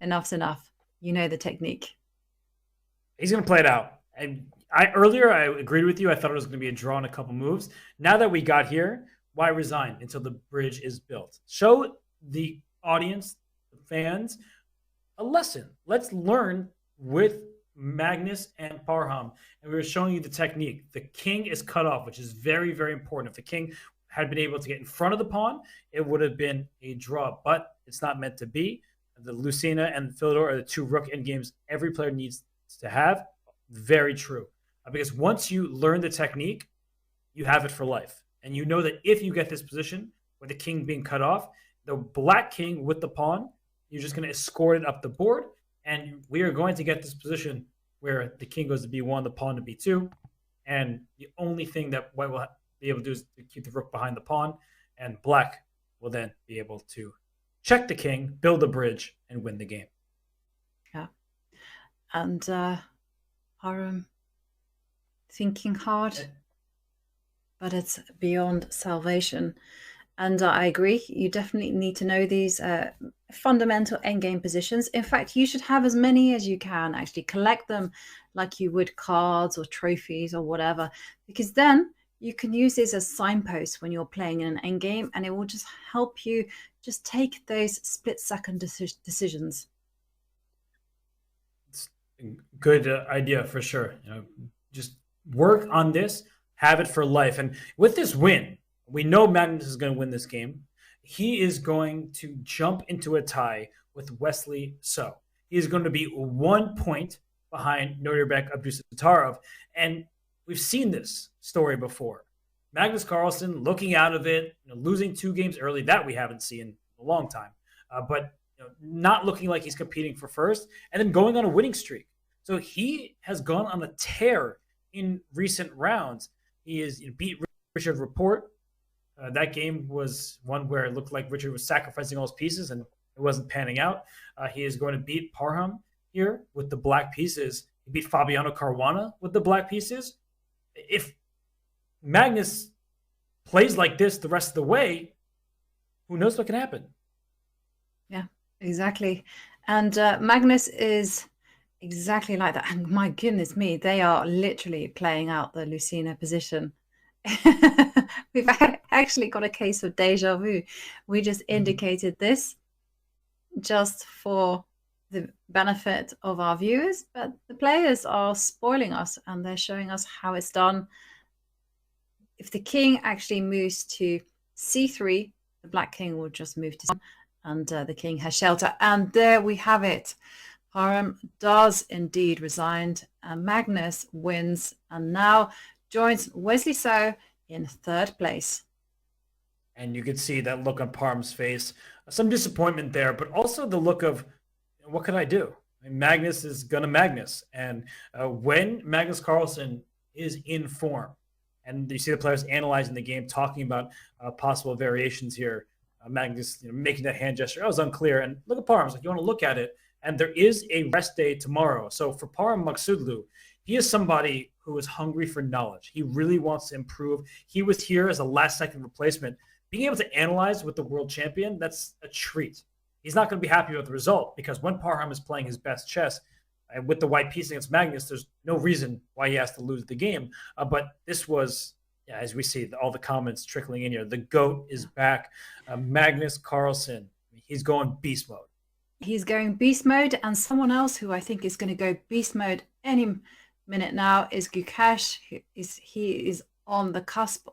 enough's enough. You know the technique. He's going to play it out. And I agreed with you. I thought it was going to be a draw in a couple moves. Now that we got here, why resign until the bridge is built? Show the audience, the fans, a lesson. Let's learn with Magnus and Parham. And we were showing you the technique. The king is cut off, which is very, very important. If the king had been able to get in front of the pawn, it would have been a draw. But it's not meant to be. The Lucina and Philidor are the two rook end games every player needs to have. Very true. Because once you learn the technique, you have it for life. And you know that if you get this position with the king being cut off, the black king with the pawn, you're just going to escort it up the board. And we are going to get this position where the king goes to b1, the pawn to b2. And the only thing that white will be able to do is to keep the rook behind the pawn. And black will then be able to check the king, build a bridge, and win the game. Yeah. And Parham thinking hard, but it's beyond salvation. And I agree, you definitely need to know these fundamental endgame positions. In fact, you should have as many as you can, actually collect them like you would cards or trophies or whatever, because then you can use this as signposts when you're playing in an endgame, and it will just help you just take those split-second decisions. It's a good idea for sure. Just work on this, have it for life. And with this win, we know Magnus is going to win this game. He is going to jump into a tie with Wesley So. He is going to be 1 point behind Nodirbek Abdusattarov. And we've seen this story before. Magnus Carlsen looking out of it, losing 2 games early, that we haven't seen in a long time. But not looking like he's competing for first, and then going on a winning streak. So he has gone on a tear in recent rounds. He is beat Richard Rapport. That game was one where it looked like Richard was sacrificing all his pieces and it wasn't panning out. He is going to beat Parham here with the black pieces. He beat Fabiano Caruana with the black pieces. If Magnus plays like this the rest of the way, who knows what can happen? Yeah, exactly. And Magnus is exactly like that. And my goodness me, they are literally playing out the Lucina position. We've actually got a case of deja vu. We just indicated this just for the benefit of our viewers, but the players are spoiling us and they're showing us how it's done. If the king actually moves to c3, the black king will just move to c1, and the king has shelter. And there we have it. Parham does indeed resign, and Magnus wins and now joins Wesley So in 3rd place. And you could see that look on Parham's face, some disappointment there, but also the look of, what could I do? I mean, Magnus is going to Magnus. And when Magnus Carlsen is in form, and you see the players analyzing the game, talking about possible variations here, Magnus making that hand gesture, that was unclear. And look at Parham, like, you want to look at it. And there is a rest day tomorrow. So for Parham Maghsoodloo, he is somebody who is hungry for knowledge. He really wants to improve. He was here as a last-second replacement. Being able to analyze with the world champion, that's a treat. He's not going to be happy with the result because when Parham is playing his best chess with the white piece against Magnus, there's no reason why he has to lose the game. But this was, as we see, all the comments trickling in here. The GOAT is back. Magnus Carlsen, he's going beast mode. He's going beast mode, and someone else who I think is going to go beast mode any minute now is Gukash. He is on the cusp